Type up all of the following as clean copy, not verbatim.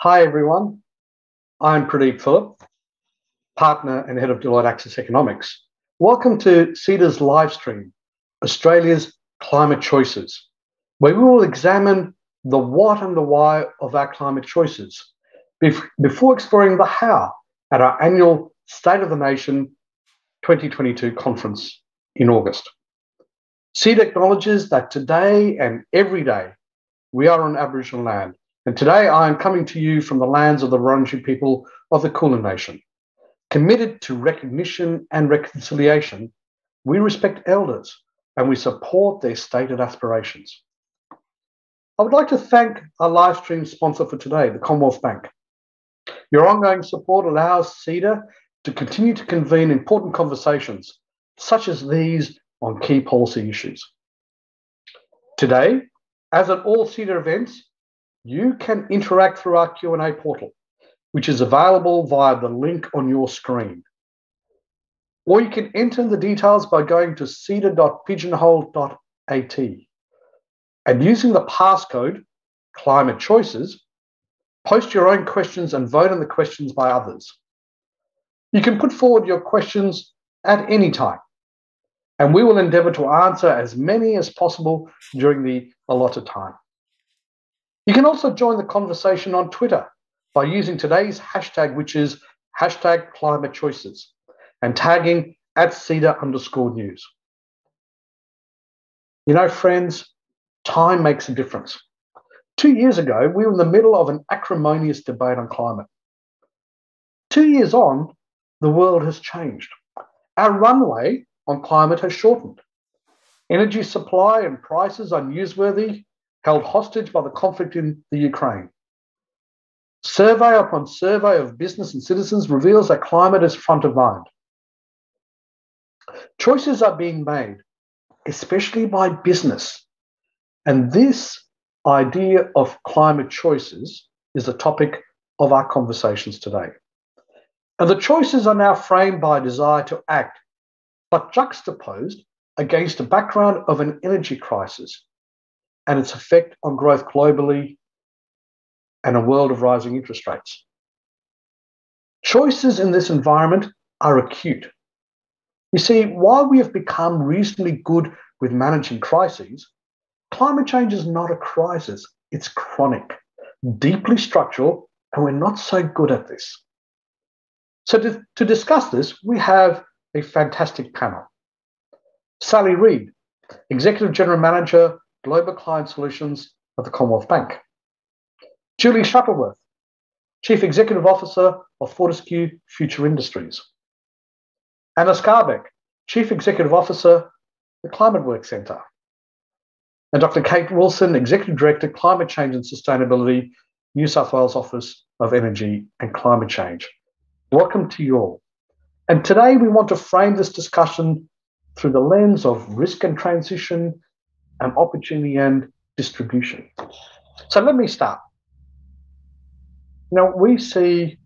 Hi everyone, I'm Pradeep Phillip, Partner and Head of Deloitte Access Economics. Welcome to CEDA's livestream, Australia's Climate Choices, where we will examine the what and the why of our climate choices before exploring the how at our annual State of the Nation 2022 conference in August. CEDA acknowledges that today and every day we are on Aboriginal land. And today I am coming to you from the lands of the Wurundjeri people of the Kulin Nation. Committed to recognition and reconciliation, we respect elders and we support their stated aspirations. I would like to thank our live stream sponsor for today, the Commonwealth Bank. Your ongoing support allows CEDA to continue to convene important conversations, such as these on key policy issues. Today, as at all CEDA events, you can interact through our Q&A portal, which is available via the link on your screen. Or you can enter the details by going to ceda.pigeonhole.at and using the passcode Climate Choices, post your own questions and vote on the questions by others. You can put forward your questions at any time, and we will endeavour to answer as many as possible during the allotted time. You can also join the conversation on Twitter by using today's hashtag, which is #ClimateChoices, and tagging @CEDA_news. You know, friends, time makes a difference. 2 years ago, we were in the middle of an acrimonious debate on climate. 2 years on, the world has changed. Our runway on climate has shortened. Energy supply and prices are newsworthy, held hostage by the conflict in the Ukraine. Survey upon survey of business and citizens reveals that climate is front of mind. Choices are being made, especially by business. And this idea of climate choices is the topic of our conversations today. And the choices are now framed by a desire to act, but juxtaposed against a background of an energy crisis and its effect on growth globally and a world of rising interest rates. Choices in this environment are acute. You see, while we have become reasonably good with managing crises, climate change is not a crisis, it's chronic, deeply structural, and we're not so good at this. So to discuss this, we have a fantastic panel. Sally Reid, Executive General Manager, Global Client Solutions at the Commonwealth Bank. Julie Shuttleworth, Chief Executive Officer of Fortescue Future Industries. Anna Skarbek, Chief Executive Officer, the Climateworks Centre. And Dr. Kate Wilson, Executive Director, Climate Change and Sustainability, New South Wales Office of Energy and Climate Change. Welcome to you all. And today we want to frame this discussion through the lens of risk and transition and opportunity and distribution. So let me start. Now, we see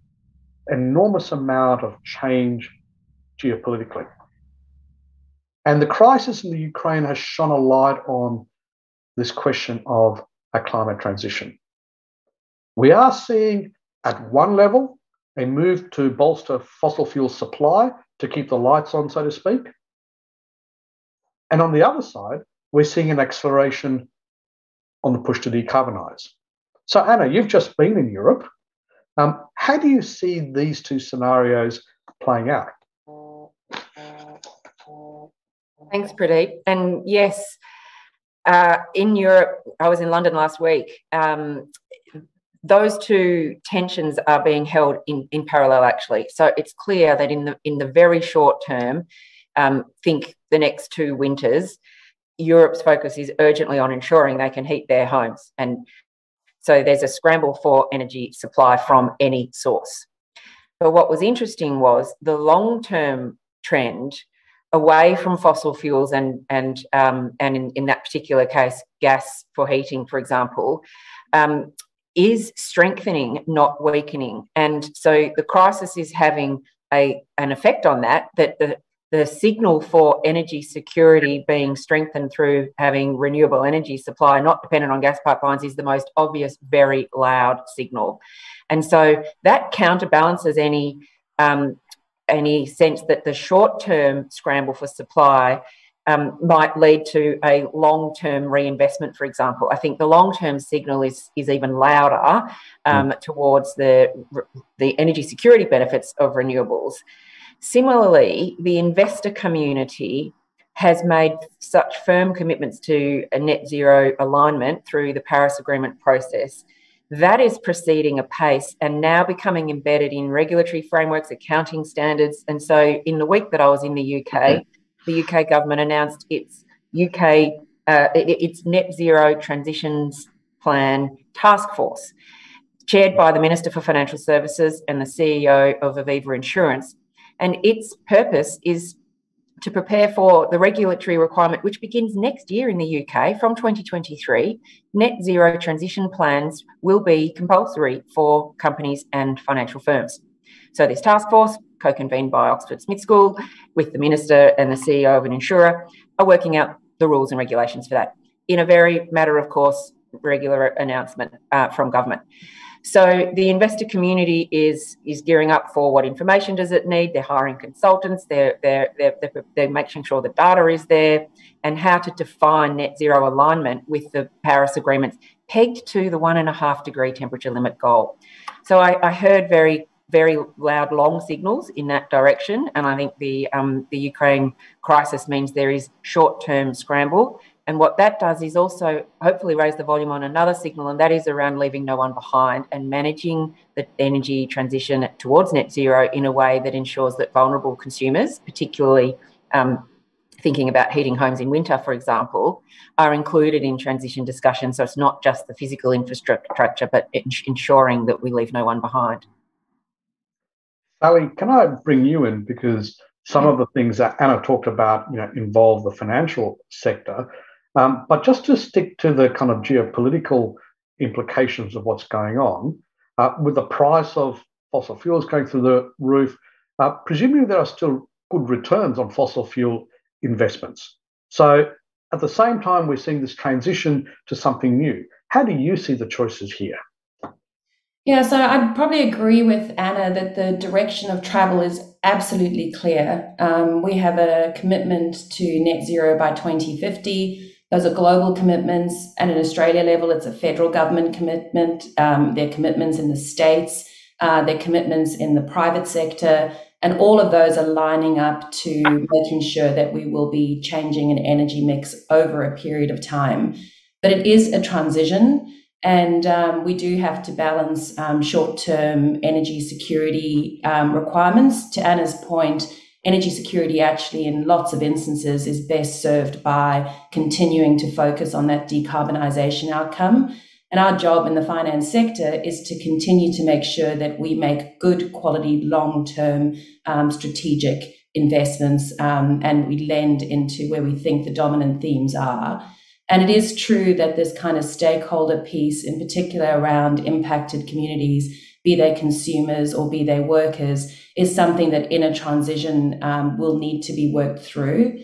an enormous amount of change geopolitically. And the crisis in the Ukraine has shone a light on this question of a climate transition. We are seeing at one level a move to bolster fossil fuel supply to keep the lights on, so to speak. And on the other side, we're seeing an acceleration on the push to decarbonise. So Anna, you've just been in Europe. How do you see these two scenarios playing out? Thanks, Pradeep. And yes, in Europe, I was in London last week. Those two tensions are being held in parallel, actually. So it's clear that in the very short term, think the next 2 winters, Europe's focus is urgently on ensuring they can heat their homes. And so there's a scramble for energy supply from any source. But what was interesting was the long-term trend away from fossil fuels and in that particular case, gas for heating, for example, is strengthening, not weakening. And so the crisis is having an effect on that the the signal for energy security being strengthened through having renewable energy supply, not dependent on gas pipelines, is the most obvious, very loud signal. And so that counterbalances any sense that the short-term scramble for supply might lead to a long-term reinvestment, for example. I think the long-term signal is even louder towards the energy security benefits of renewables. Similarly, the investor community has made such firm commitments to a net zero alignment through the Paris Agreement process. That is proceeding apace and now becoming embedded in regulatory frameworks, accounting standards. And so in the week that I was in the UK, the UK government announced its net zero transitions plan task force, chaired by the Minister for Financial Services and the CEO of Aviva Insurance. And its purpose is to prepare for the regulatory requirement, which begins next year in the UK from 2023. Net zero transition plans will be compulsory for companies and financial firms. So this task force, co-convened by Oxford Smith School, with the Minister and the CEO of an insurer, are working out the rules and regulations for that in a very matter of course, regular announcement from government. So the investor community is gearing up for what information does it need. They're hiring consultants. They're making sure the data is there, and how to define net zero alignment with the Paris Agreement pegged to the 1.5 degree temperature limit goal. So I heard very, very loud, long signals in that direction, and I think the Ukraine crisis means there is short-term scramble. And what that does is also hopefully raise the volume on another signal, and that is around leaving no one behind and managing the energy transition towards net zero in a way that ensures that vulnerable consumers, particularly thinking about heating homes in winter, for example, are included in transition discussions. So it's not just the physical infrastructure, but ensuring that we leave no one behind. Sally, can I bring you in? Because some of the things that Anna talked about, involve the financial sector. But just to stick to the kind of geopolitical implications of what's going on, with the price of fossil fuels going through the roof, presumably there are still good returns on fossil fuel investments. So at the same time, we're seeing this transition to something new. How do you see the choices here? Yeah, so I'd probably agree with Anna that the direction of travel is absolutely clear. We have a commitment to net zero by 2050. Those are global commitments. At an Australia level, it's a federal government commitment. There are commitments in the states. There are commitments in the private sector. And all of those are lining up to making sure that we will be changing an energy mix over a period of time. But it is a transition. And we do have to balance short-term energy security requirements. To Anna's point, energy security actually in lots of instances is best served by continuing to focus on that decarbonisation outcome. And our job in the finance sector is to continue to make sure that we make good quality long-term strategic investments and we lend into where we think the dominant themes are. And it is true that this kind of stakeholder piece, in particular around impacted communities, be they consumers or be they workers, is something that in a transition will need to be worked through.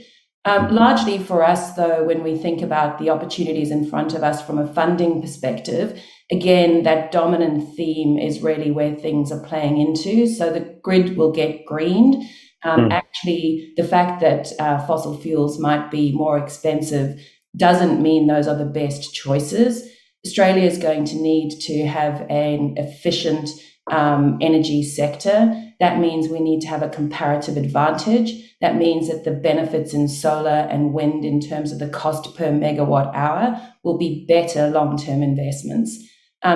Largely for us, though, when we think about the opportunities in front of us from a funding perspective, again, that dominant theme is really where things are playing into. So the grid will get greened. Actually, the fact that fossil fuels might be more expensive doesn't mean those are the best choices. Australia is going to need to have an efficient energy sector. That means we need to have a comparative advantage. That means that the benefits in solar and wind in terms of the cost per megawatt hour will be better long-term investments.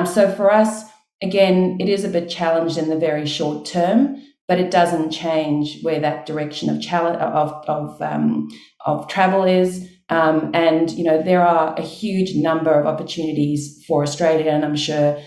So for us, again, it is a bit challenged in the very short term, but it doesn't change where that direction of travel is. And, there are a huge number of opportunities for Australia, and I'm sure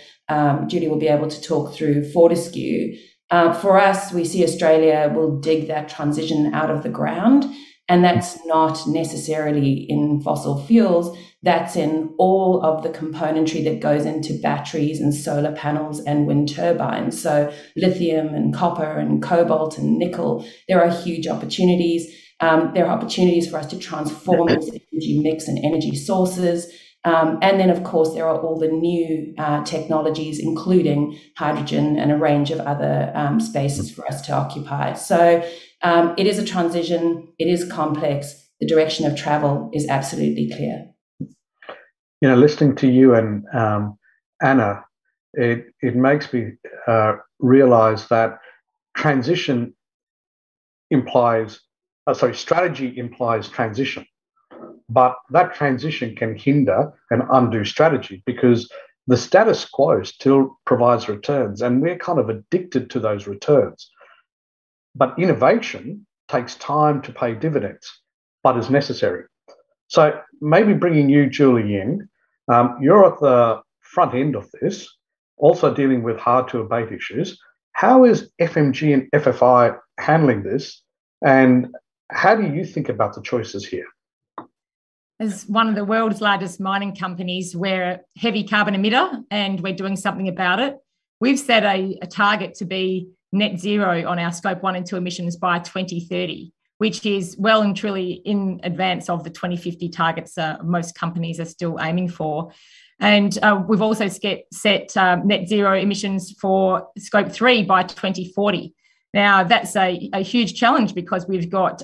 Judy will be able to talk through Fortescue. For us, we see Australia will dig that transition out of the ground, and that's not necessarily in fossil fuels. That's in all of the componentry that goes into batteries and solar panels and wind turbines. So lithium and copper and cobalt and nickel, there are huge opportunities. There are opportunities for us to transform this energy mix and energy sources. And then, of course, there are all the new technologies, including hydrogen and a range of other spaces for us to occupy. So it is a transition. It is complex. The direction of travel is absolutely clear. You know, listening to you and Anna, it makes me realize that transition implies, strategy implies transition. But that transition can hinder and undo strategy because the status quo still provides returns, and we're kind of addicted to those returns. But innovation takes time to pay dividends, but is necessary. So maybe bringing you, Julie, in, you're at the front end of this, also dealing with hard-to-abate issues. How is FMG and FFI handling this, and how do you think about the choices here? As one of the world's largest mining companies, we're a heavy carbon emitter and we're doing something about it. We've set a target to be net zero on our Scope 1 and 2 emissions by 2030, which is well and truly in advance of the 2050 targets most companies are still aiming for. And we've also set net zero emissions for Scope 3 by 2040. Now, that's a huge challenge because we've got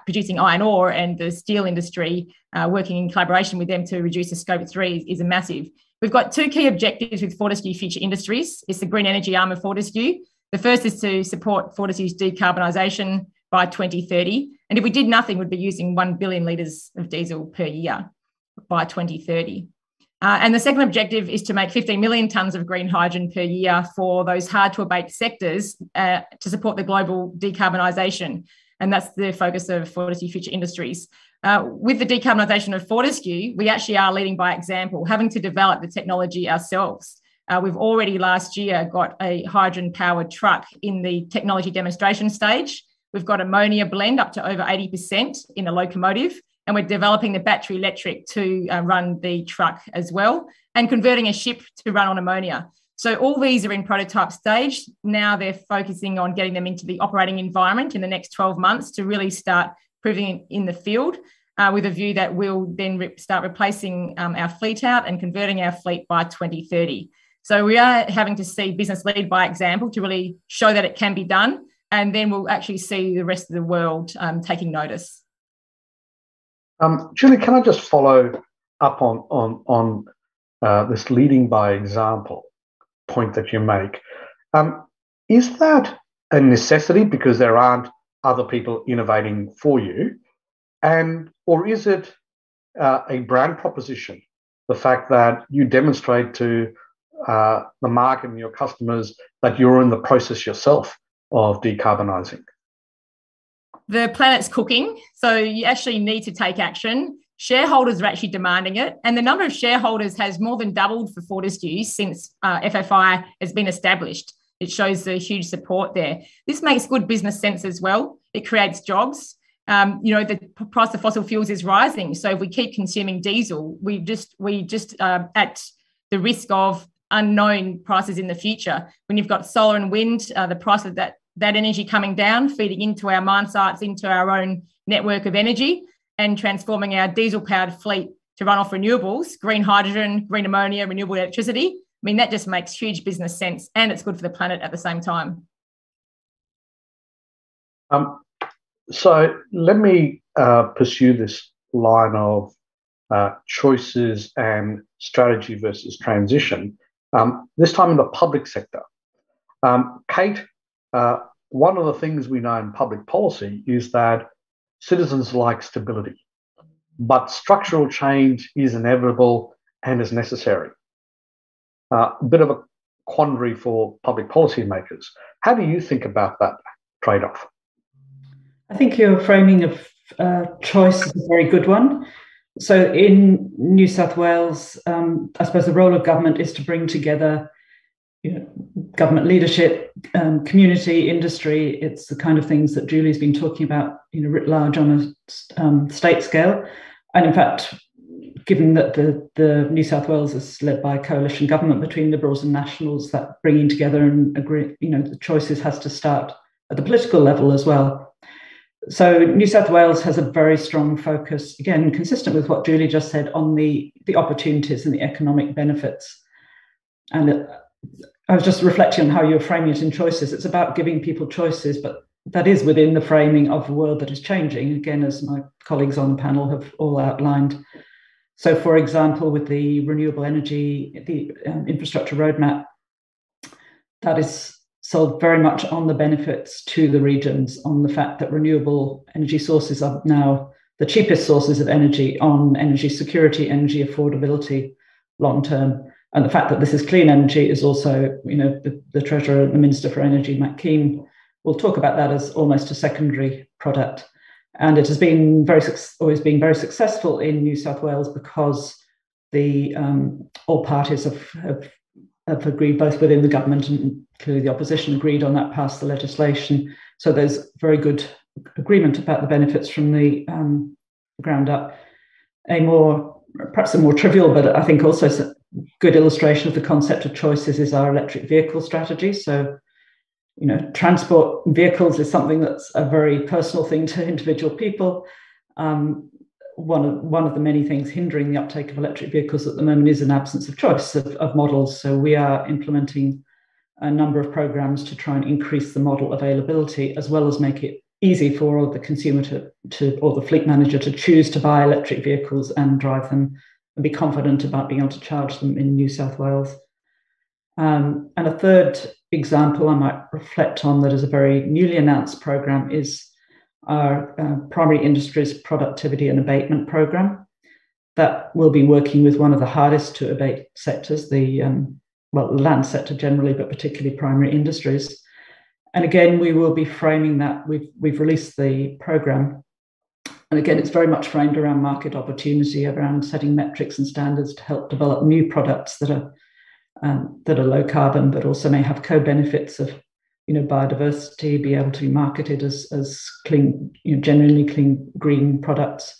producing iron ore and the steel industry working in collaboration with them to reduce the Scope 3 is a massive. We've got two key objectives with Fortescue Future Industries. It's the green energy arm of Fortescue. The first is to support Fortescue's decarbonisation by 2030. And if we did nothing, we'd be using 1 billion litres of diesel per year by 2030. And the second objective is to make 15 million tonnes of green hydrogen per year for those hard-to-abate sectors to support the global decarbonisation. And that's the focus of Fortescue Future Industries. With the decarbonisation of Fortescue, we actually are leading by example, having to develop the technology ourselves. We've already last year got a hydrogen-powered truck in the technology demonstration stage. We've got ammonia blend up to over 80% in a locomotive. And we're developing the battery electric to run the truck as well, and converting a ship to run on ammonia. So all these are in prototype stage. Now they're focusing on getting them into the operating environment in the next 12 months to really start proving it in the field with a view that we'll then start replacing our fleet out and converting our fleet by 2030. So we are having to see business lead by example to really show that it can be done. And then we'll actually see the rest of the world taking notice. Julie, can I just follow up on this leading by example point that you make? Is that a necessity because there aren't other people innovating for you, or is it a brand proposition? The fact that you demonstrate to the market and your customers that you're in the process yourself of decarbonising? The planet's cooking, so you actually need to take action. Shareholders are actually demanding it, and the number of shareholders has more than doubled for Fortescue since FFI has been established. It shows the huge support there. This makes good business sense as well. It creates jobs. The price of fossil fuels is rising, so if we keep consuming diesel, we just at the risk of unknown prices in the future. When you've got solar and wind, the price of that energy coming down, feeding into our mine sites, into our own network of energy, and transforming our diesel-powered fleet to run off renewables, green hydrogen, green ammonia, renewable electricity. I mean, that just makes huge business sense, and it's good for the planet at the same time. So let me pursue this line of choices and strategy versus transition, this time in the public sector. Kate, one of the things we know in public policy is that citizens like stability, but structural change is inevitable and is necessary. A bit of a quandary for public policy makers. How do you think about that trade-off? I think your framing of choice is a very good one. So in New South Wales, I suppose the role of government is to bring together government leadership, community, industry. It's the kind of things that Julie's been talking about, writ large on a state scale. And in fact, given that the New South Wales is led by a coalition government between Liberals and Nationals, that bringing together and agree, the choices has to start at the political level as well. So New South Wales has a very strong focus, again, consistent with what Julie just said, on the opportunities and the economic benefits. And I was just reflecting on how you're framing it in choices. It's about giving people choices, but that is within the framing of a world that is changing, again, as my colleagues on the panel have all outlined. So, for example, with the renewable energy, the infrastructure roadmap, that is sold very much on the benefits to the regions, on the fact that renewable energy sources are now the cheapest sources of energy, on energy security, energy affordability long term. And the fact that this is clean energy is also, the Treasurer and the Minister for Energy, Matt Keane, will talk about that as almost a secondary product. And it has been always been very successful in New South Wales because all parties have agreed, both within the government and clearly the opposition agreed on that, passed the legislation. So there's very good agreement about the benefits from the ground up. Perhaps a more trivial, but I think also a good illustration of the concept of choices is our electric vehicle strategy. So, transport vehicles is something that's a very personal thing to individual people. One of the many things hindering the uptake of electric vehicles at the moment is an absence of choice of models. So we are implementing a number of programs to try and increase the model availability, as well as make it easy for the consumer or the fleet manager to choose to buy electric vehicles and drive them and be confident about being able to charge them in New South Wales. And a third example I might reflect on that is a very newly announced program is our primary industries productivity and abatement program that will be working with one of the hardest to abate sectors, the land sector generally, but particularly primary industries. And again, we will be framing that. We've released the program. And again, it's very much framed around market opportunity, around setting metrics and standards to help develop new products that are low carbon, but also may have co-benefits of, biodiversity, be able to be marketed as clean, genuinely clean green products,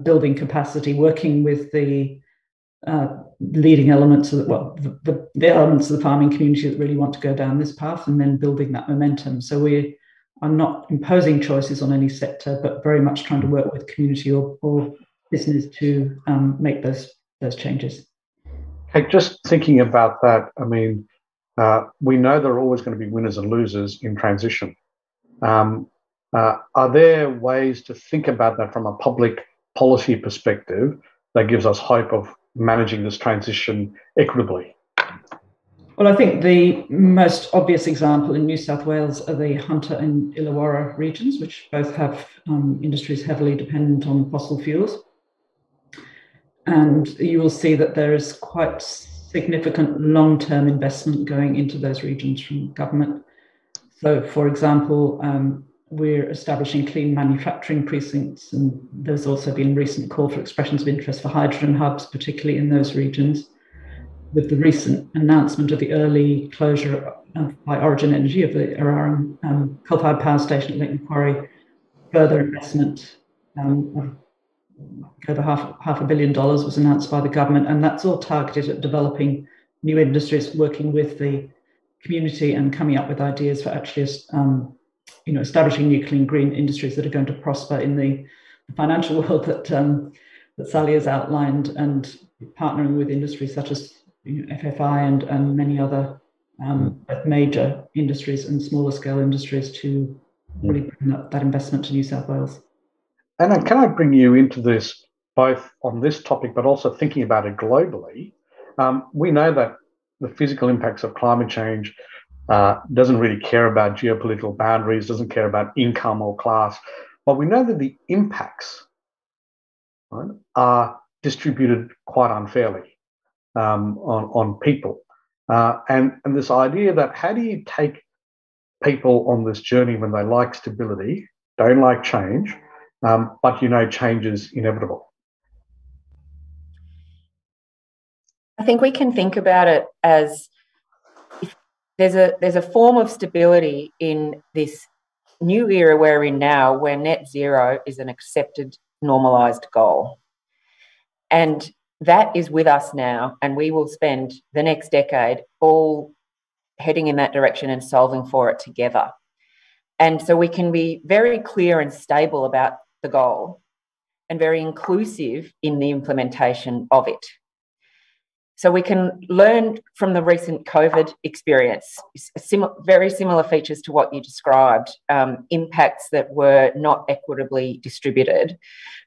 building capacity, working with the leading elements of the elements of the farming community that really want to go down this path, and then building that momentum. So we are not imposing choices on any sector, but very much trying to work with community or business to make those changes. Hey, just thinking about that, we know there are always going to be winners and losers in transition. Are there ways to think about that from a public policy perspective that gives us hope of managing this transition equitably? Well, I think the most obvious example in New South Wales are the Hunter and Illawarra regions, which both have industries heavily dependent on fossil fuels. And you will see that there is quite significant long-term investment going into those regions from government. So, for example, we're establishing clean manufacturing precincts, and there's also been recent call for expressions of interest for hydrogen hubs, particularly in those regions. With the recent announcement of the early closure by Origin Energy of the Eraring coal-fired power station at Lake Macquarie, further investment of over $500 million was announced by the government, and that's all targeted at developing new industries, working with the community and coming up with ideas for actually establishing new clean green industries that are going to prosper in the financial world that Sally has outlined, and partnering with industries such as FFI and many other major industries and smaller scale industries to really bring up that investment to New South Wales. Anna, can I bring you into this both on this topic, but also thinking about it globally? We know that the physical impacts of climate change doesn't really care about geopolitical boundaries, doesn't care about income or class, but we know that the impacts, right, are distributed quite unfairly on people. And this idea that how do you take people on this journey when they like stability, don't like change, but change is inevitable? I think we can think about it as if there's a form of stability in this new era we're in now, where net zero is an accepted, normalised goal. And that is with us now, and we will spend the next decade all heading in that direction and solving for it together. And so we can be very clear and stable about the goal and very inclusive in the implementation of it. So we can learn from the recent COVID experience, very similar features to what you described, impacts that were not equitably distributed.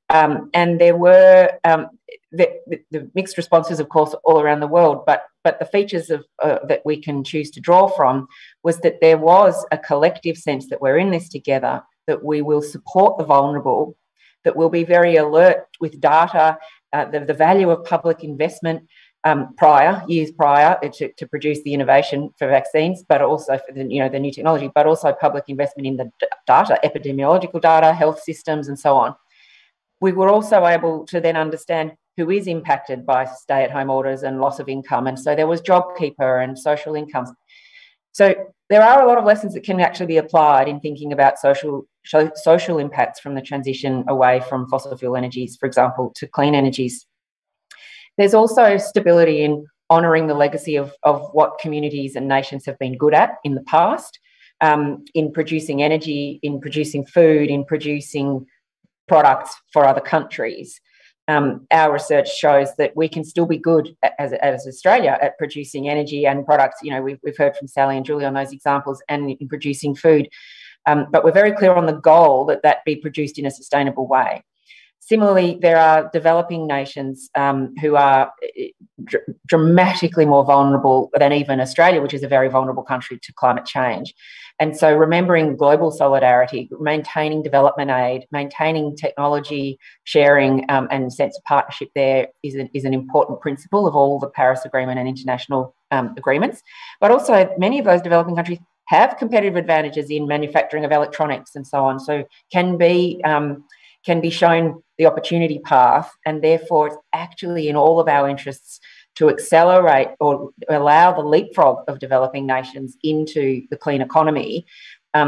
And there were the mixed responses, of course, all around the world, but the features of that we can choose to draw from was that there was a collective sense that we're in this together, that we will support the vulnerable, that we'll be very alert with data, the value of public investment, years prior to produce the innovation for vaccines, but also for the new technology, but also public investment in the data, epidemiological data, health systems, and so on. We were also able to then understand who is impacted by stay-at-home orders and loss of income, and so there was JobKeeper and social incomes. So there are a lot of lessons that can actually be applied in thinking about social impacts from the transition away from fossil fuel energies, for example, to clean energies. There's also stability in honouring the legacy of what communities and nations have been good at in the past, in producing energy, in producing food, in producing products for other countries. Our research shows that we can still be good as Australia at producing energy and products. We've heard from Sally and Julie on those examples, and in producing food. But we're very clear on the goal that be produced in a sustainable way. Similarly, there are developing nations who are dramatically more vulnerable than even Australia, which is a very vulnerable country, to climate change. And so remembering global solidarity, maintaining development aid, maintaining technology sharing and sense of partnership there is an important principle of all the Paris Agreement and international agreements. But also many of those developing countries have competitive advantages in manufacturing of electronics and so on, so can be shown the opportunity path, and therefore it's actually in all of our interests to accelerate or allow the leapfrog of developing nations into the clean economy,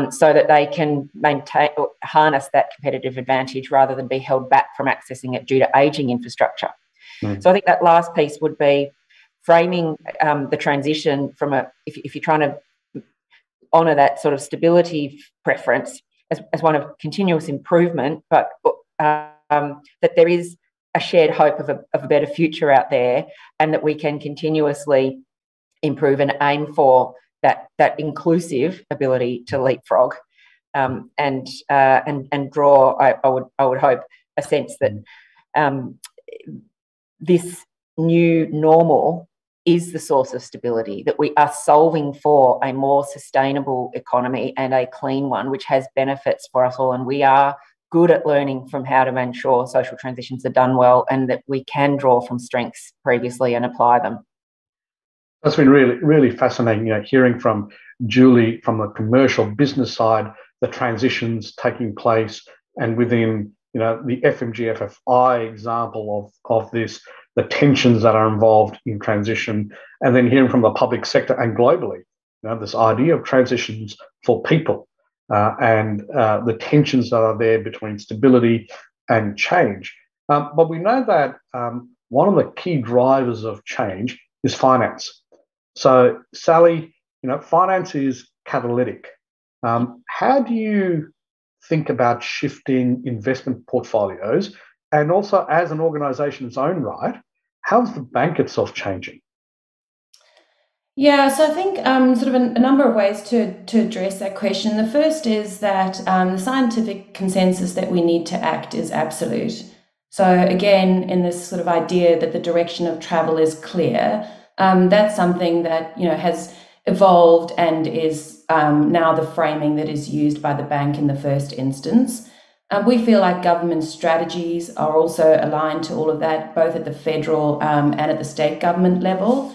so that they can maintain or harness that competitive advantage rather than be held back from accessing it due to ageing infrastructure. So I think that last piece would be framing the transition from if you're trying to honour that sort of stability preference as one of continuous improvement, but that there is a shared hope of a better future out there, and that we can continuously improve and aim for that inclusive ability to leapfrog, and draw. I would hope a sense that this new normal is the source of stability, that we are solving for a more sustainable economy and a clean one, which has benefits for us all, and we are good at learning from how to ensure social transitions are done well, and that we can draw from strengths previously and apply them. That's been really, really fascinating, hearing from Julie from the commercial business side, the transitions taking place, and within, the FMG FFI example of this, the tensions that are involved in transition, and then hearing from the public sector and globally, this idea of transitions for people. And the tensions that are there between stability and change. But we know that one of the key drivers of change is finance. So, Sally, finance is catalytic. How do you think about shifting investment portfolios? And also, as an organisation in its own right, how's the bank itself changing? Yeah, so I think sort of a number of ways to address that question. The first is that the scientific consensus that we need to act is absolute. So again, in this sort of idea that the direction of travel is clear, that's something that has evolved and is now the framing that is used by the bank in the first instance. We feel like government strategies are also aligned to all of that, both at the federal and at the state government level.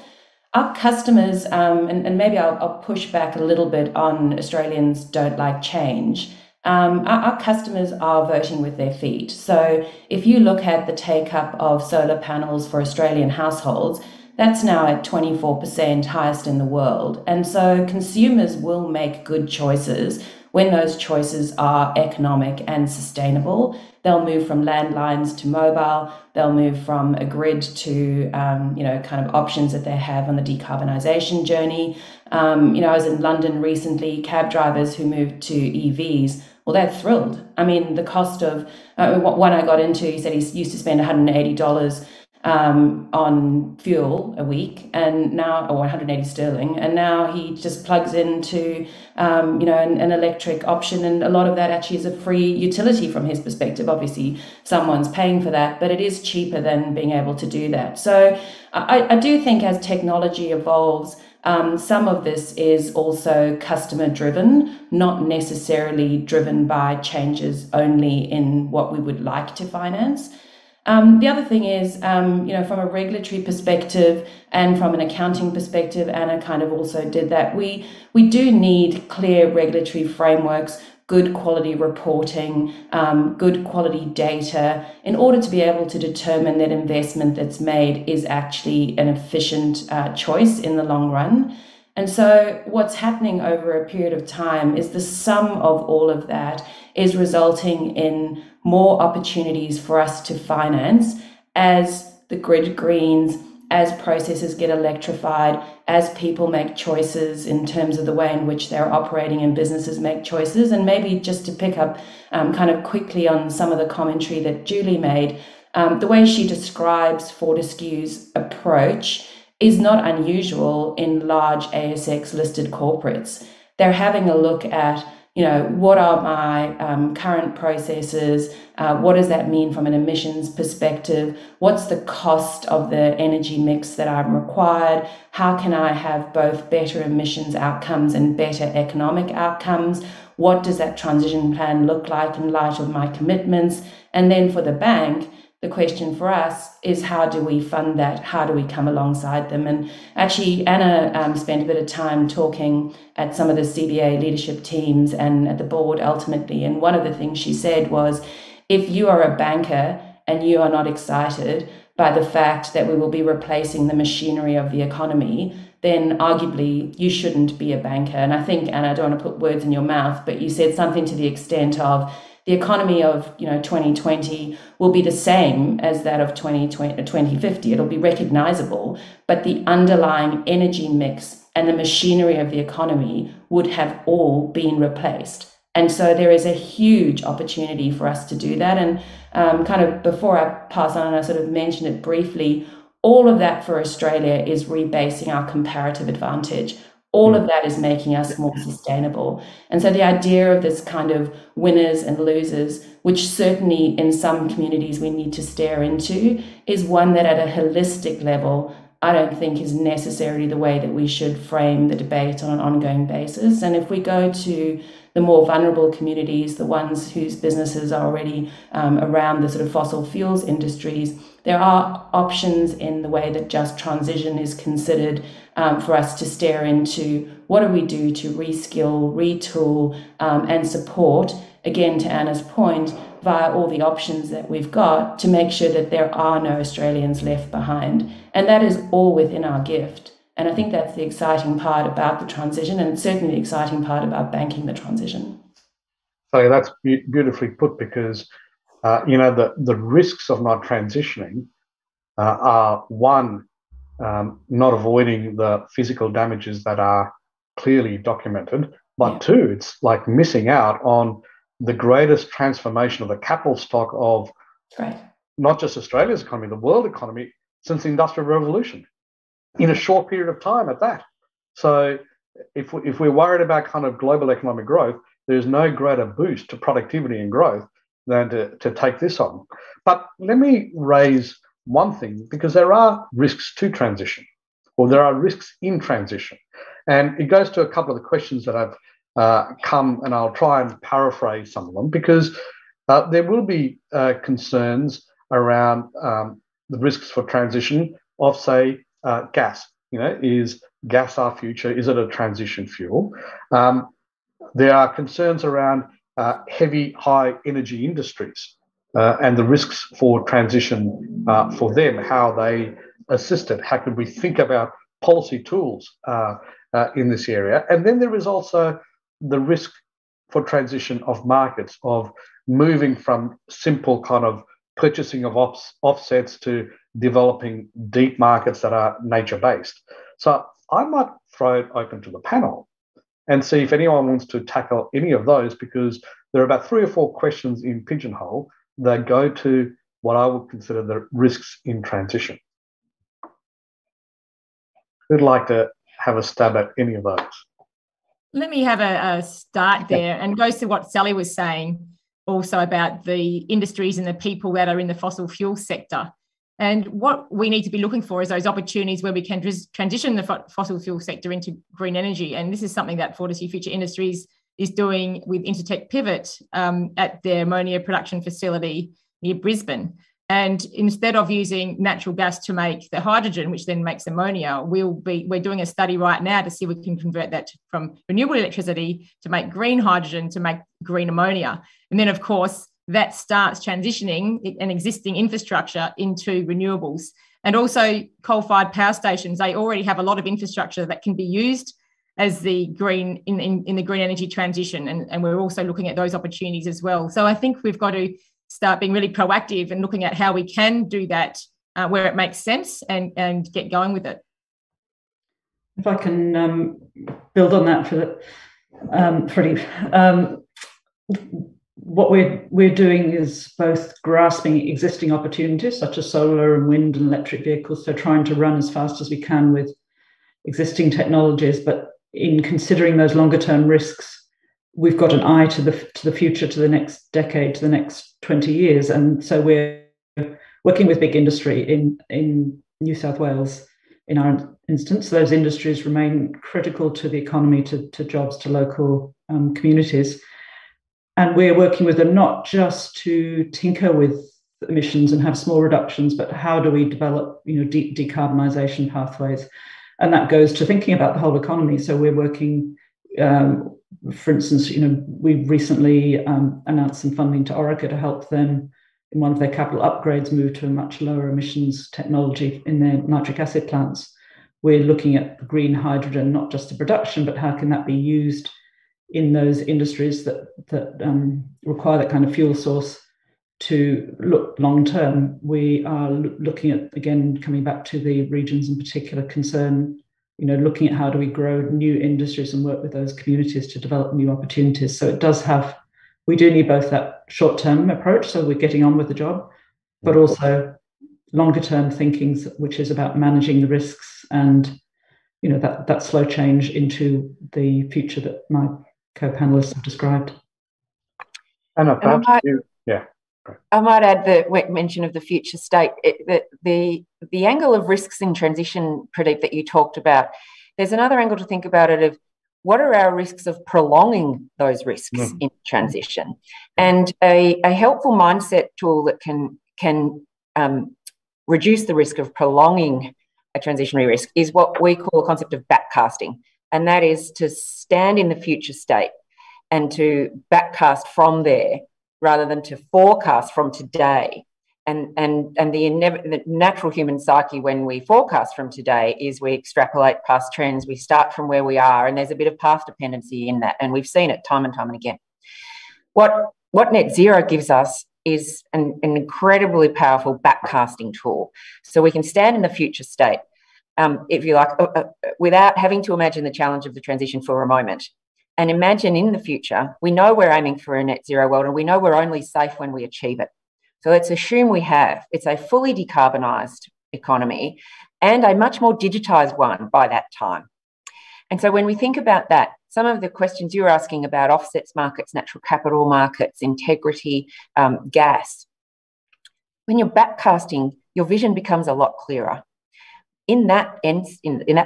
Our customers, and maybe I'll push back a little bit on Australians don't like change. Our customers are voting with their feet. So if you look at the take-up of solar panels for Australian households, that's now at 24%, highest in the world. And so consumers will make good choices when those choices are economic and sustainable, they'll move from landlines to mobile. They'll move from a grid to, kind of options that they have on the decarbonisation journey. I was in London recently, cab drivers who moved to EVs, well, they're thrilled. I mean, the cost of one I got into, he said he used to spend $180 on fuel a week, and now, or 180 sterling, and now he just plugs into, an electric option, and a lot of that actually is a free utility from his perspective. Obviously, someone's paying for that, but it is cheaper than being able to do that. So I do think as technology evolves, some of this is also customer driven, not necessarily driven by changes only in what we would like to finance. The other thing is, from a regulatory perspective and from an accounting perspective, Anna kind of also did that. We do need clear regulatory frameworks, good quality reporting, good quality data in order to be able to determine that investment that's made is actually an efficient choice in the long run. And so what's happening over a period of time is the sum of all of that is resulting in more opportunities for us to finance as the grid greens, as processes get electrified, as people make choices in terms of the way in which they're operating and businesses make choices. And maybe just to pick up kind of quickly on some of the commentary that Julie made, the way she describes Fortescue's approach is not unusual in large ASX listed corporates. They're having a look at, what are my current processes? What does that mean from an emissions perspective? What's the cost of the energy mix that I'm required? How can I have both better emissions outcomes and better economic outcomes? What does that transition plan look like in light of my commitments? And then for the bank, the question for us is, how do we fund that? How do we come alongside them? And actually, Anna spent a bit of time talking at some of the CBA leadership teams and at the board ultimately. And one of the things she said was, if you are a banker and you are not excited by the fact that we will be replacing the machinery of the economy, then arguably you shouldn't be a banker. And I think, Anna, I don't want to put words in your mouth, but you said something to the extent of, the economy of 2020 will be the same as that of 2050. It'll be recognizable, but the underlying energy mix and the machinery of the economy would have all been replaced. And so there is a huge opportunity for us to do that. And kind of before I pass on, and I sort of mentioned it briefly, all of that for Australia is rebasing our comparative advantage. All of that is making us more sustainable. And so the idea of this kind of winners and losers, which certainly in some communities we need to stare into, is one that at a holistic level, I don't think is necessarily the way that we should frame the debate on an ongoing basis. And if we go to the more vulnerable communities, the ones whose businesses are already around the sort of fossil fuels industries, there are options in the way that just transition is considered for us to stare into. What do we do to reskill, retool, and support, again, to Anna's point, via all the options that we've got to make sure that there are no Australians left behind. And that is all within our gift. And I think that's the exciting part about the transition, and it's certainly the exciting part about banking the transition. So that's beautifully put, because, the risks of not transitioning are, one, not avoiding the physical damages that are clearly documented, but two, it's like missing out on the greatest transformation of the capital stock of not just Australia's economy, the world economy, since the Industrial Revolution, in a short period of time at that. So if we're worried about kind of global economic growth, there's no greater boost to productivity and growth than to take this on. But let me raise one thing, because there are risks to transition, or there are risks in transition. And it goes to a couple of the questions that have come, and I'll try and paraphrase some of them, because there will be concerns around the risks for transition of, say, gas. Is gas our future? Is it a transition fuel? There are concerns around heavy, high energy industries and the risks for transition for them, how they assist it. How could we think about policy tools in this area? And then there is also the risk for transition of markets, of moving from simple kind of purchasing of offsets to developing deep markets that are nature-based. So I might throw it open to the panel and see if anyone wants to tackle any of those, because there are about 3 or 4 questions in Pigeonhole that go to what I would consider the risks in transition. Who'd like to have a stab at any of those? Let me have a start there, and goes to what Sally was saying also about the industries and the people that are in the fossil fuel sector. And what we need to be looking for is those opportunities where we can transition the fossil fuel sector into green energy. And this is something that Fortescue Future Industries is doing with Intertech Pivot at their ammonia production facility near Brisbane. And instead of using natural gas to make the hydrogen, which then makes ammonia, we're doing a study right now to see if we can convert that from renewable electricity to make green hydrogen, to make green ammonia. And then, of course, that starts transitioning an existing infrastructure into renewables. And also coal-fired power stations, they already have a lot of infrastructure that can be used as the green in the green energy transition. And we're also looking at those opportunities as well. So I think we've got to start being really proactive and looking at how we can do that where it makes sense and get going with it. If I can build on that, Pradeep. What we're doing is both grasping existing opportunities such as solar and wind and electric vehicles, so trying to run as fast as we can with existing technologies, but in considering those longer term risks, we've got an eye to the future, to the next decade, to the next 20 years. And so we're working with big industry in New South Wales in our instance. Those industries remain critical to the economy, to jobs, to local communities. And we're working with them not just to tinker with emissions and have small reductions, but how do we develop, decarbonisation pathways? And that goes to thinking about the whole economy. So we're working, for instance, we've recently announced some funding to Orica to help them in one of their capital upgrades move to a much lower emissions technology in their nitric acid plants. We're looking at green hydrogen, not just the production, but how can that be used in those industries that require that kind of fuel source to look long term. We are looking at, again, coming back to the regions in particular concern, looking at how do we grow new industries and work with those communities to develop new opportunities. So we do need both that short-term approach, so we're getting on with the job, but also longer-term thinking, which is about managing the risks and, that slow change into the future that my co-panelists have described. Anna, perhaps I might add the mention of the future state. The angle of risks in transition, Pradeep, that you talked about, there's another angle to think about it of what are our risks of prolonging those risks in transition. And a helpful mindset tool that can reduce the risk of prolonging a transitionary risk is what we call a concept of backcasting. And that is to stand in the future state and to backcast from there rather than to forecast from today. And the natural human psyche when we forecast from today is we extrapolate past trends, we start from where we are, and there's a bit of path dependency in that. And we've seen it time and time and again. What net zero gives us is an incredibly powerful backcasting tool. So we can stand in the future state, if you like, without having to imagine the challenge of the transition for a moment. And imagine in the future, we know we're aiming for a net zero world and we know we're only safe when we achieve it. So let's assume it's a fully decarbonised economy and a much more digitised one by that time. And so when we think about that, some of the questions you were asking about offsets markets, natural capital markets, integrity, gas, when you're backcasting, your vision becomes a lot clearer. In that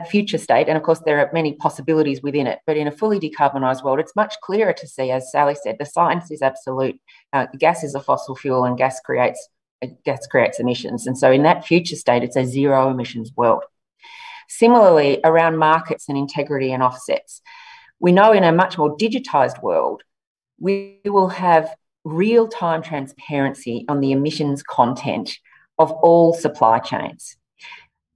future state, and of course there are many possibilities within it, but in a fully decarbonised world, it's much clearer to see, as Sally said, the science is absolute. Gas is a fossil fuel and gas creates emissions. And so in that future state, it's a zero emissions world. Similarly, around markets and integrity and offsets, we know in a much more digitised world, we will have real-time transparency on the emissions content of all supply chains.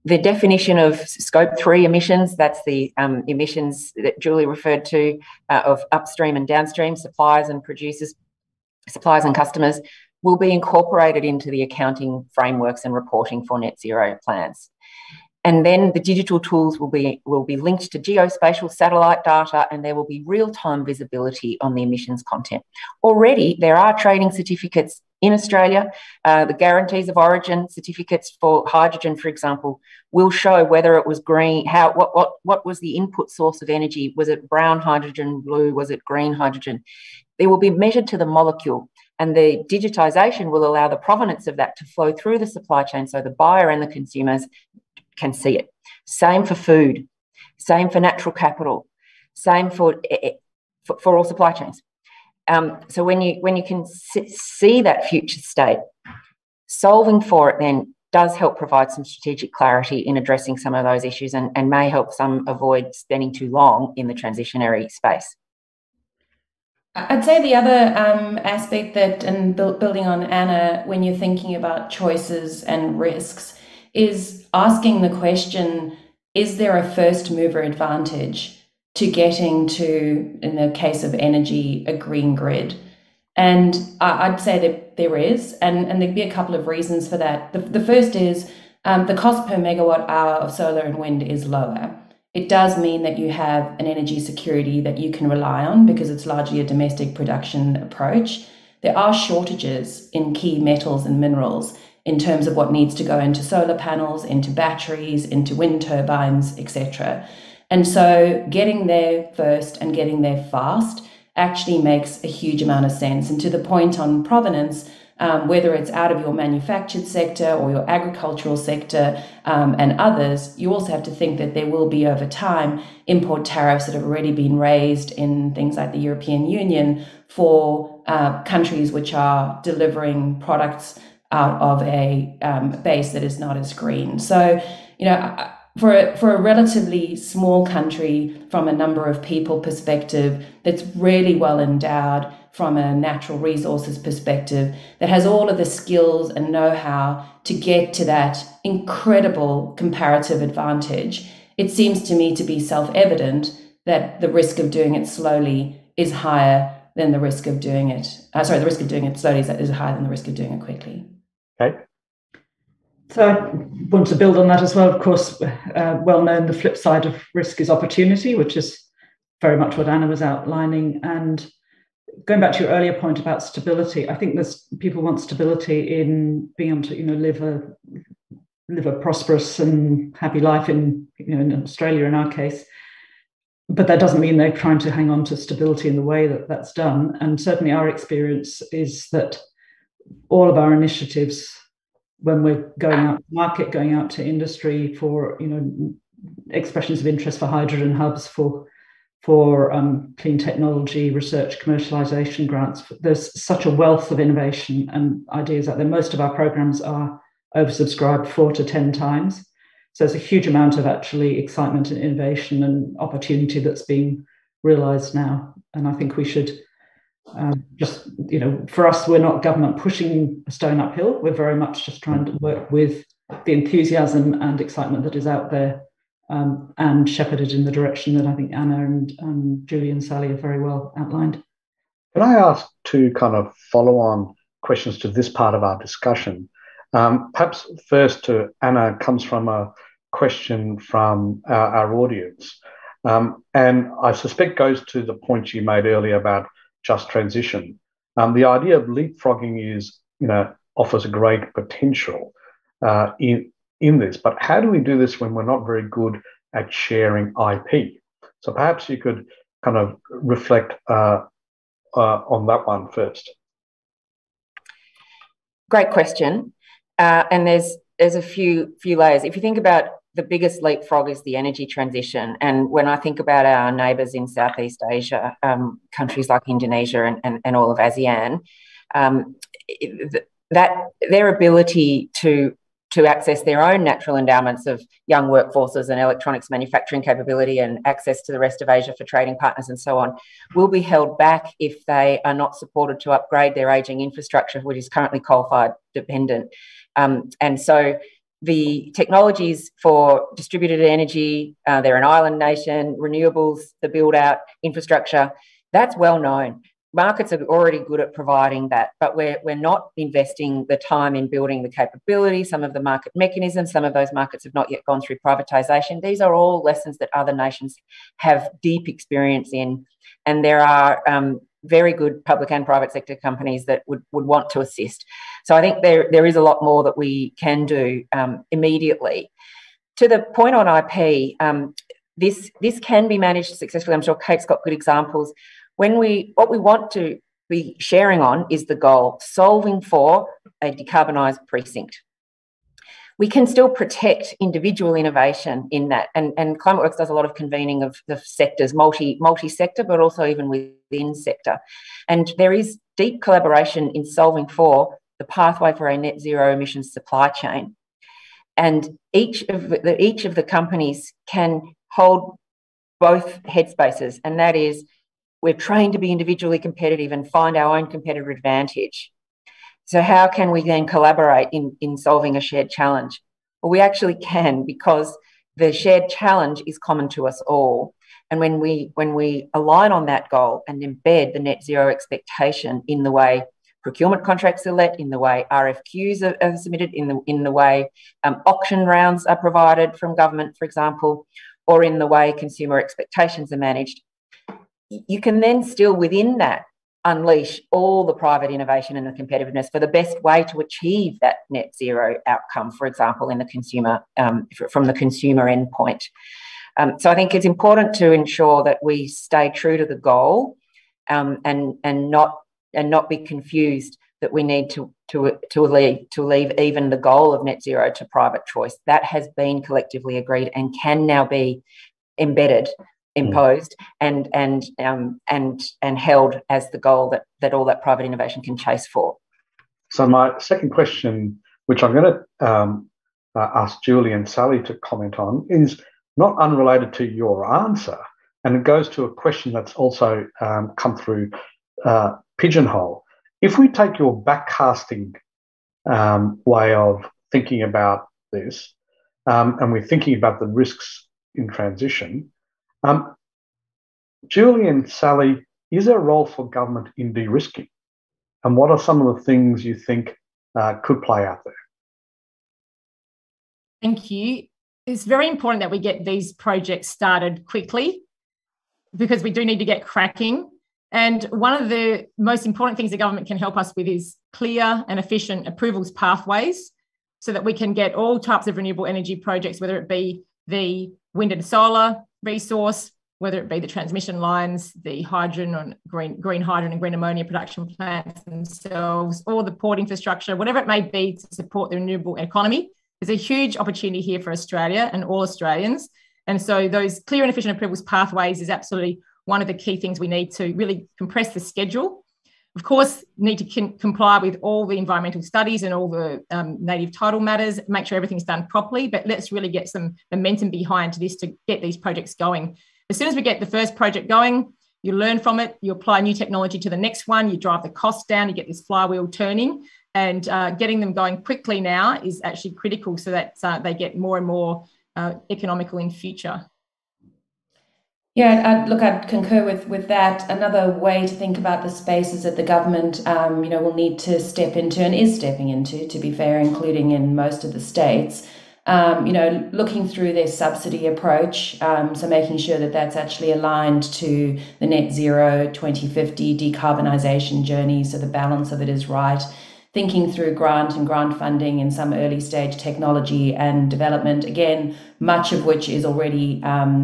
The definition of Scope 3 emissions, that's the emissions that Julie referred to of upstream and downstream suppliers and producers, suppliers and customers, will be incorporated into the accounting frameworks and reporting for net zero plans. And then the digital tools will be linked to geospatial satellite data, and there will be real-time visibility on the emissions content. Already, there are trading certificates in Australia. The guarantees of origin certificates for hydrogen, for example, will show whether it was green, what was the input source of energy. Was it brown hydrogen, blue? Was it green hydrogen? They will be measured to the molecule, and the digitisation will allow the provenance of that to flow through the supply chain so the buyer and the consumers can see it. Same for food, same for natural capital, same for all supply chains. So when you can see that future state, solving for it then does help provide some strategic clarity in addressing some of those issues, and may help some avoid spending too long in the transitionary space. I'd say the other aspect that, and building on Anna, when you're thinking about choices and risks, is asking the question, is there a first mover advantage to getting to, in the case of energy, a green grid? And I'd say that there is, and there'd be a couple of reasons for that. The first is the cost per megawatt hour of solar and wind is lower. It does mean that you have an energy security that you can rely on because it's largely a domestic production approach. There are shortages in key metals and minerals in terms of what needs to go into solar panels, into batteries, into wind turbines, etc. And so getting there first and getting there fast actually makes a huge amount of sense. And to the point on provenance, whether it's out of your manufactured sector or your agricultural sector and others, you also have to think that there will be over time import tariffs that have already been raised in things like the European Union for countries which are delivering products out of a base that is not as green. So, for a relatively small country from a number of people perspective that's really well endowed from a natural resources perspective, that has all of the skills and know-how to get to that incredible comparative advantage, it seems to me to be self-evident that the risk of doing it slowly is higher than the risk of doing it. The risk of doing it slowly is higher than the risk of doing it quickly. Okay. So I want to build on that as well. Of course, well known, the flip side of risk is opportunity, which is very much what Anna was outlining. And going back to your earlier point about stability, I think people want stability in being able to, live a prosperous and happy life in Australia in our case. But that doesn't mean they're trying to hang on to stability in the way that that's done. And certainly our experience is that all of our initiatives, when we're going out to market, going out to industry for expressions of interest for hydrogen hubs, for clean technology research, commercialization grants, there's such a wealth of innovation and ideas out there. Most of our programs are oversubscribed 4 to 10 times. So there's a huge amount of actually excitement and innovation and opportunity that's being realized now. And I think we should for us, we're not government pushing a stone uphill. We're very much just trying to work with the enthusiasm and excitement that is out there and shepherded in the direction that I think Anna and Julie and Sally have very well outlined. Can I ask two kind of follow-on questions to this part of our discussion? Perhaps first to Anna comes from a question from our audience. And I suspect goes to the point you made earlier about just transition. The idea of leapfrogging offers a great potential in this, but how do we do this when we're not very good at sharing IP? So perhaps you could kind of reflect on that one first. Great question. And there's a few layers. If you think about the biggest leapfrog is the energy transition. And when I think about our neighbours in Southeast Asia, countries like Indonesia and all of ASEAN, that their ability to access their own natural endowments of young workforces and electronics manufacturing capability and access to the rest of Asia for trading partners and so on will be held back if they are not supported to upgrade their ageing infrastructure, which is currently coal-fired dependent. And so the technologies for distributed energy, they're an island nation, renewables, the build-out, infrastructure, that's well known. Markets are already good at providing that, but we're not investing the time in building the capability, some of the market mechanisms. Some of those markets have not yet gone through privatisation. These are all lessons that other nations have deep experience in, and there are very good public and private sector companies that would want to assist. So I think there is a lot more that we can do immediately. To the point on IP, this can be managed successfully. I'm sure Kate's got good examples. What we want to be sharing on is the goal, solving for a decarbonised precinct. We can still protect individual innovation in that, and Climateworks does a lot of convening of the sectors, multi-sector, but also even within sector. And there is deep collaboration in solving for the pathway for a net zero emissions supply chain. And each of the companies can hold both headspaces, and that is, we're trained to be individually competitive and find our own competitive advantage. So how can we then collaborate in solving a shared challenge? Well, we actually can, because the shared challenge is common to us all. And when we align on that goal and embed the net zero expectation in the way procurement contracts are let, in the way RFQs are submitted, in the way auction rounds are provided from government, for example, or in the way consumer expectations are managed, you can then still within that unleash all the private innovation and the competitiveness for the best way to achieve that net zero outcome, for example, in the consumer, from the consumer endpoint. So I think it's important to ensure that we stay true to the goal, and not be confused that we need to leave even the goal of net zero to private choice. That has been collectively agreed and can now be embedded, imposed, and held as the goal that all that private innovation can chase for. So my second question, which I'm going to ask Julie and Sally to comment on, is not unrelated to your answer, and it goes to a question that's also come through Pigeonhole. If we take your backcasting way of thinking about this, and we're thinking about the risks in transition, Julie and Sally, is there a role for government in de-risking? And what are some of the things you think could play out there? Thank you. It's very important that we get these projects started quickly, because we do need to get cracking. And one of the most important things the government can help us with is clear and efficient approvals pathways, so that we can get all types of renewable energy projects, whether it be the wind and solar resource, whether it be the transmission lines, the hydrogen and green hydrogen and green ammonia production plants themselves, or the port infrastructure, whatever it may be to support the renewable economy. There's a huge opportunity here for Australia and all Australians. And so those clear and efficient approvals pathways is absolutely one of the key things we need to really compress the schedule. Of course, need to comply with all the environmental studies and all the native title matters, make sure everything's done properly, but let's really get some momentum behind this to get these projects going. As soon as we get the first project going, you learn from it, you apply new technology to the next one, you drive the cost down, you get this flywheel turning, and getting them going quickly now is actually critical, so that they get more and more economical in future. Yeah, I'd concur with that. Another way to think about the spaces that the government, will need to step into and is stepping into, to be fair, including in most of the states, looking through their subsidy approach, so making sure that that's actually aligned to the net zero 2050 decarbonisation journey, so the balance of it is right. Thinking through grant funding in some early stage technology and development, again, much of which is already,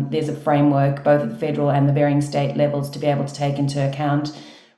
there's a framework both at the federal and the varying state levels to be able to take into account.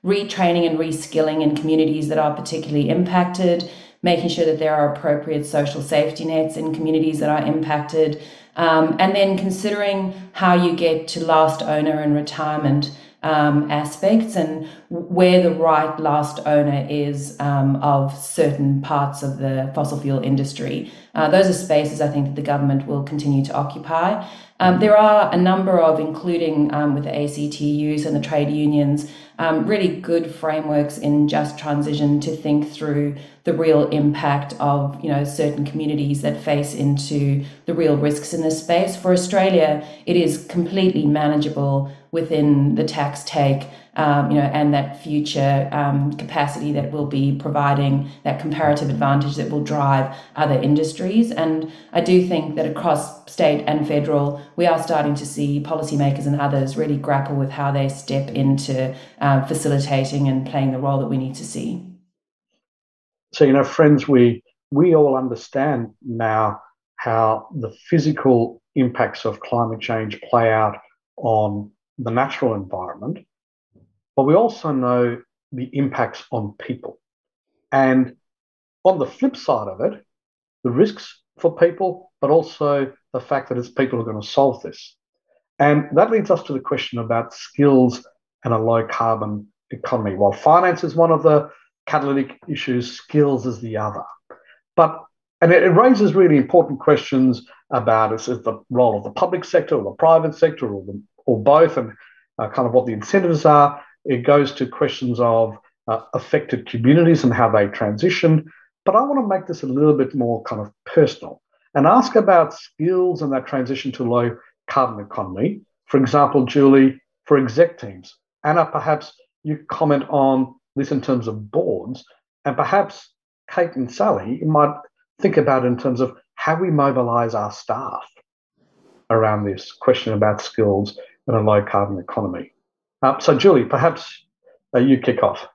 Retraining and reskilling in communities that are particularly impacted, making sure that there are appropriate social safety nets in communities that are impacted, and then considering how you get to last owner and retirement aspects, and where the right last owner is of certain parts of the fossil fuel industry. Those are spaces I think that the government will continue to occupy. There are a number of, including with the ACTUs and the trade unions, really good frameworks in just transition to think through the real impact of, certain communities that face into the real risks in this space. For Australia, it is completely manageable within the tax take, and that future capacity that will be providing that comparative advantage that will drive other industries. And I do think that across state and federal, we are starting to see policymakers and others really grapple with how they step into facilitating and playing the role that we need to see. So, friends, we all understand now how the physical impacts of climate change play out on the natural environment, but we also know the impacts on people. And on the flip side of it, the risks for people, but also the fact that it's people who are going to solve this. And that leads us to the question about skills and a low carbon economy. While finance is one of the catalytic issues, skills is the other. And it raises really important questions about is the role of the public sector or the private sector or both, and kind of what the incentives are. It goes to questions of affected communities and how they transition. But I want to make this a little bit more kind of personal and ask about skills and that transition to low carbon economy. For example, Julie, for exec teams. Anna, perhaps you comment on this in terms of boards, and perhaps Kate and Sally, you might think about it in terms of how we mobilise our staff around this question about skills in a low carbon economy. So, Julie, perhaps you kick off.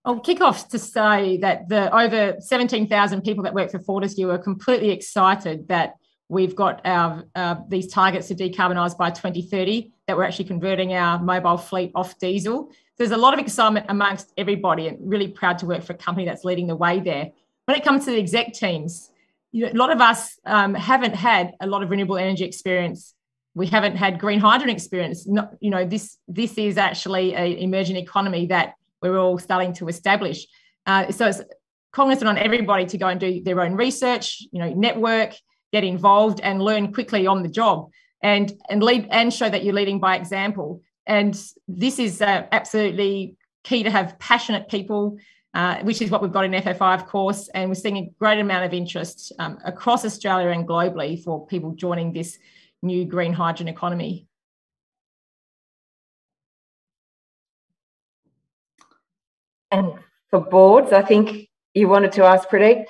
I'll kick off to say that the over 17,000 people that work for Fortescue are completely excited that we've got our these targets to decarbonise by 2030, that we're actually converting our mobile fleet off diesel. There's a lot of excitement amongst everybody, and really proud to work for a company that's leading the way there. When it comes to the exec teams, a lot of us haven't had a lot of renewable energy experience. We haven't had green hydrogen experience. This is actually an emerging economy that we're all starting to establish. So it's cognizant on everybody to go and do their own research, network, get involved and learn quickly on the job and lead and show that you're leading by example. And this is absolutely key to have passionate people, which is what we've got in FFI, of course. And we're seeing a great amount of interest across Australia and globally for people joining this new green hydrogen economy. And for boards, I think you wanted to ask Pradeep.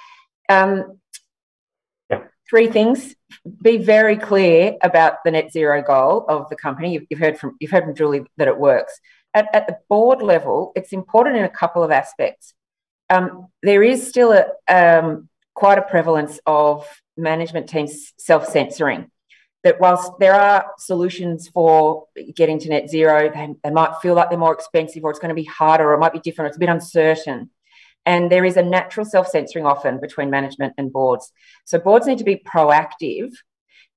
Three things. Be very clear about the net zero goal of the company. You've heard from Julie that it works. At the board level, it's important in a couple of aspects. There is still quite a prevalence of management teams self-censoring. That whilst there are solutions for getting to net zero, they might feel like they're more expensive, or it's going to be harder, or it might be different, or it's a bit uncertain. And there is a natural self-censoring often between management and boards. So boards need to be proactive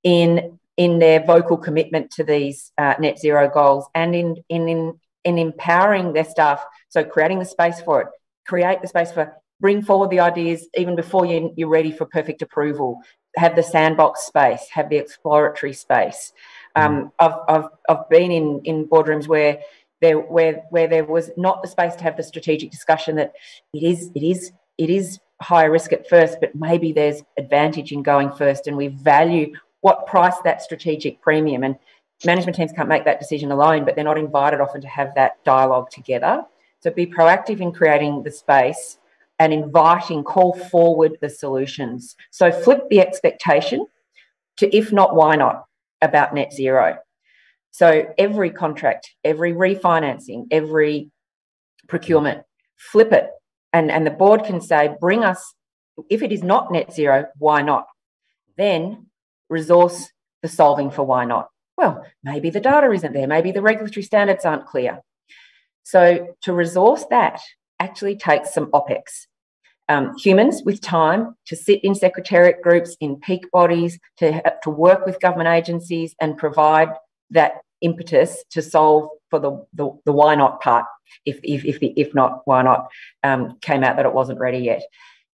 in their vocal commitment to these net zero goals, and in empowering their staff. So creating the space for it, create the space for, bring forward the ideas even before you're ready for perfect approval. Have the sandbox space, have the exploratory space. I've been in boardrooms where there was not the space to have the strategic discussion that it is higher risk at first, but maybe there's advantage in going first, and we value what price that strategic premium. And management teams can't make that decision alone, but they're not invited often to have that dialogue together. So be proactive in creating the space and inviting, call forward the solutions. So flip the expectation to, if not, why not, about net zero. So every contract, every refinancing, every procurement, flip it. And the board can say, bring us, if it is not net zero, why not? Then resource the solving for why not. Well, maybe the data isn't there. Maybe the regulatory standards aren't clear. So to resource that actually takes some OPEX. Humans with time to sit in secretariat groups, in peak bodies, to work with government agencies and provide that impetus to solve for the why not part, if not why not came out that it wasn't ready yet.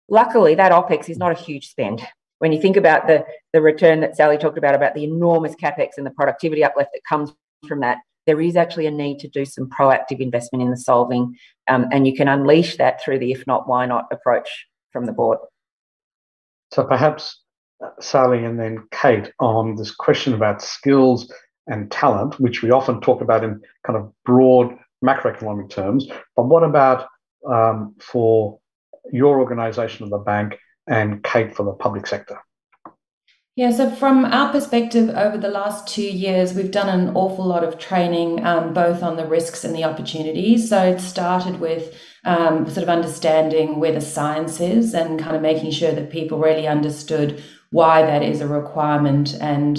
Luckily, that OPEX is not a huge spend. when you think about the return that Sally talked about the enormous capex and the productivity uplift that comes from that, there is actually a need to do some proactive investment in the solving, and you can unleash that through the if not, why not approach from the board. So perhaps Sally and then Kate on this question about skills and talent, which we often talk about in kind of broad macroeconomic terms, but what about for your organisation of the bank and Kate for the public sector? Yeah, so from our perspective, over the last 2 years, we've done an awful lot of training, both on the risks and the opportunities. So it started with sort of understanding where the science is and kind of making sure that people really understood why that is a requirement and,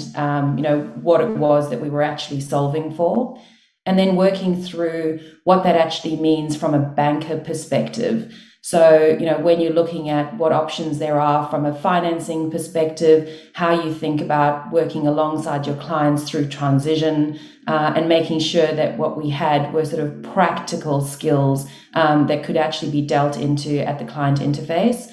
what it was that we were actually solving for. And then working through what that actually means from a banker perspective. So, when you're looking at what options there are from a financing perspective, how you think about working alongside your clients through transition, and making sure that what we had were sort of practical skills that could actually be dealt into at the client interface.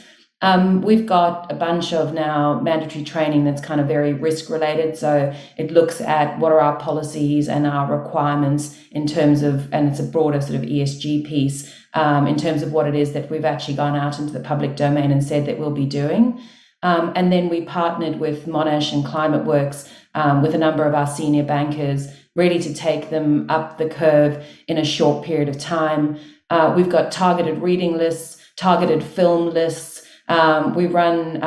We've got a bunch of now mandatory training that's kind of very risk related. So it looks at what are our policies and our requirements in terms of, and it's a broader sort of ESG piece, in terms of what it is that we've actually gone out into the public domain and said that we'll be doing. And then we partnered with Monash and Climateworks with a number of our senior bankers, really to take them up the curve in a short period of time. We've got targeted reading lists, targeted film lists. We ran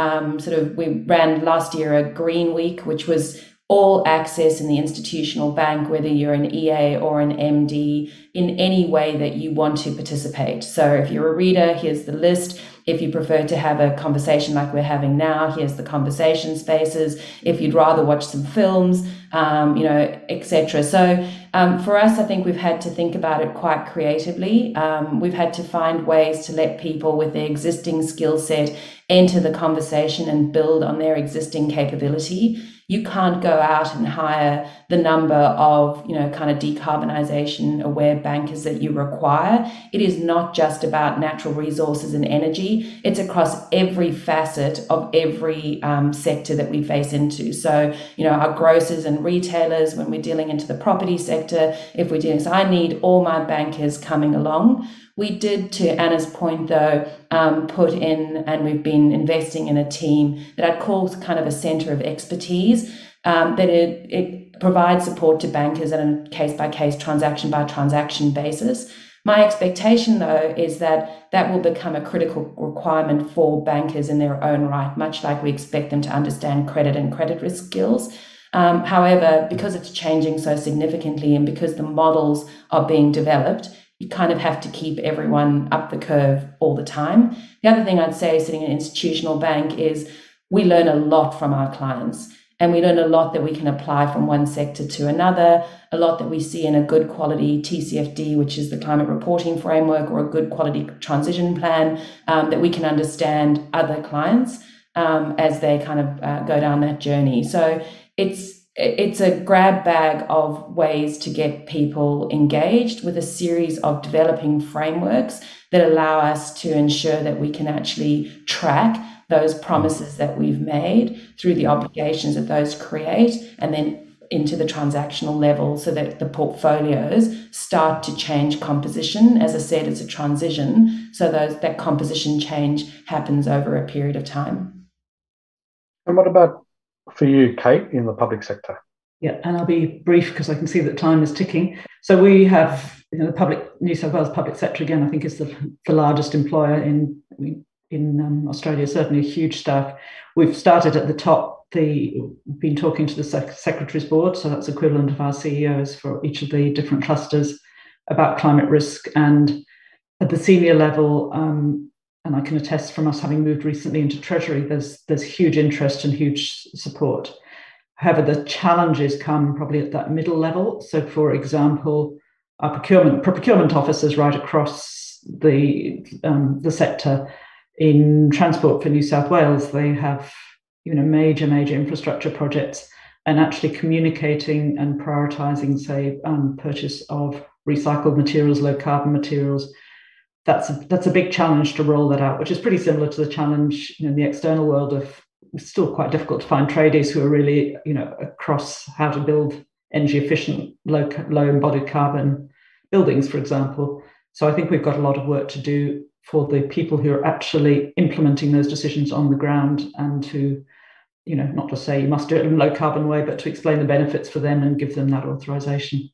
last year a Green Week, which was all access in the institutional bank, whether you're an EA or an MD, in any way that you want to participate. So if you're a reader, here's the list. If you prefer to have a conversation like we're having now, here's the conversation spaces. If you'd rather watch some films, etc. So for us, I think we've had to think about it quite creatively. We've had to find ways to let people with their existing skill set enter the conversation and build on their existing capability. You can't go out and hire the number of, kind of decarbonisation aware bankers that you require. It is not just about natural resources and energy. It's across every facet of every sector that we face into. So, our grocers and retailers, when we're dealing into the property sector, if we're doing, so I need all my bankers coming along. We did, to Anna's point though, put in, and we've been investing in a team that I'd call kind of a centre of expertise, that it provides support to bankers on a case-by-case, transaction-by-transaction basis. My expectation though is that will become a critical requirement for bankers in their own right, much like we expect them to understand credit and credit risk skills. However, because it's changing so significantly and because the models are being developed, you kind of have to keep everyone up the curve all the time. The other thing I'd say sitting in an institutional bank is we learn a lot from our clients, and we learn a lot that we can apply from one sector to another, a lot that we see in a good quality TCFD, which is the climate reporting framework, or a good quality transition plan, that we can understand other clients as they kind of go down that journey. So it's a grab bag of ways to get people engaged with a series of developing frameworks that allow us to ensure that we can actually track those promises that we've made through the obligations that those create, and then into the transactional level, so that the portfolios start to change composition. As I said, it's a transition, so that composition change happens over a period of time. And what about for you, Kate, in the public sector? Yeah, and I'll be brief because I can see that time is ticking. So we have, the New South Wales public sector, again, I think is the largest employer in Australia, certainly a huge staff. We've started at the top. We've been talking to the Secretary's Board, so that's equivalent of our CEOs for each of the different clusters, about climate risk. And at the senior level, and I can attest from us having moved recently into Treasury, there's huge interest and huge support. However, the challenges come probably at that middle level. So, for example, our procurement officers right across the sector in transport for New South Wales, they have major infrastructure projects, and actually communicating and prioritising, say, purchase of recycled materials, low carbon materials. That's a big challenge to roll that out, which is pretty similar to the challenge in the external world of it's still quite difficult to find tradies who are really, across how to build energy efficient, low embodied carbon buildings, for example. So I think we've got a lot of work to do for the people who are actually implementing those decisions on the ground, and to, not to say you must do it in a low carbon way, but to explain the benefits for them and give them that authorization.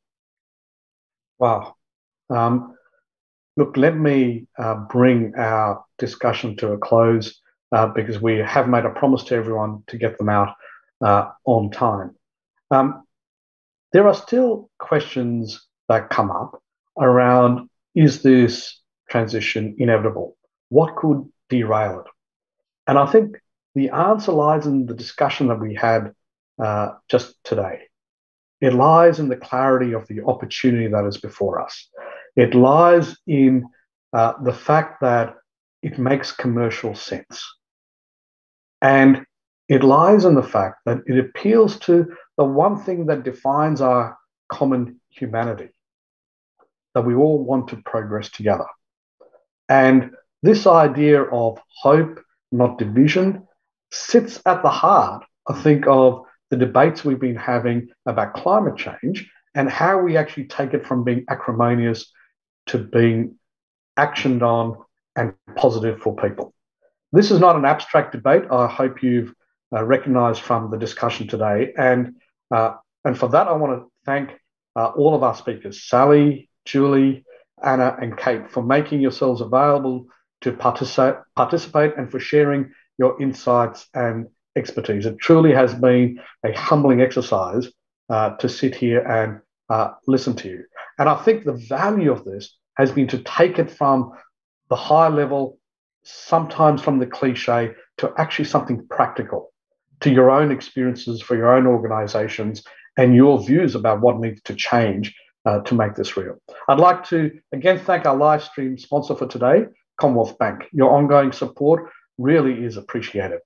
Wow. Look, let me bring our discussion to a close because we have made a promise to everyone to get them out on time. There are still questions that come up around, is this transition inevitable? What could derail it? And I think the answer lies in the discussion that we had just today. It lies in the clarity of the opportunity that is before us. It lies in the fact that it makes commercial sense. And it lies in the fact that it appeals to the one thing that defines our common humanity, that we all want to progress together. And this idea of hope, not division, sits at the heart, I think, of the debates we've been having about climate change and how we actually take it from being acrimonious to being actioned on and positive for people. This is not an abstract debate. I hope you've recognised from the discussion today. And for that, I want to thank all of our speakers, Sally, Julie, Anna, and Kate, for making yourselves available to participate and for sharing your insights and expertise. It truly has been a humbling exercise to sit here and listen to you. And I think the value of this has been to take it from the high level, sometimes from the cliche, to actually something practical, to your own experiences for your own organisations and your views about what needs to change to make this real. I'd like to again thank our live stream sponsor for today, Commonwealth Bank. Your ongoing support really is appreciated.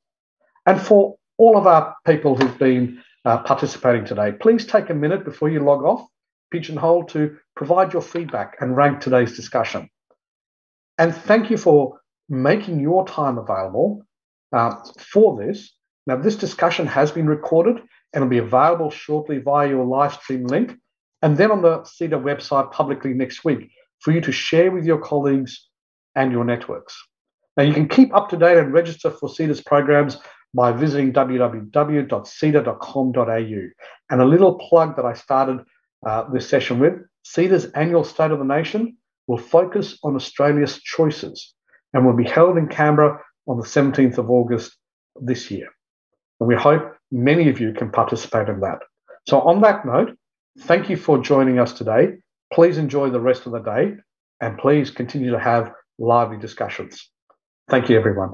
And for all of our people who've been participating today, please take a minute before you log off Pigeonhole to provide your feedback and rank today's discussion. And thank you for making your time available for this. Now, this discussion has been recorded and will be available shortly via your live stream link, and then on the CEDA website publicly next week for you to share with your colleagues and your networks. Now, you can keep up to date and register for CEDA's programs by visiting www.ceda.com.au. And a little plug that I started this session with, CEDA's annual State of the Nation will focus on Australia's choices and will be held in Canberra on the 17th of August this year. And we hope many of you can participate in that. So on that note, thank you for joining us today. Please enjoy the rest of the day and please continue to have lively discussions. Thank you, everyone.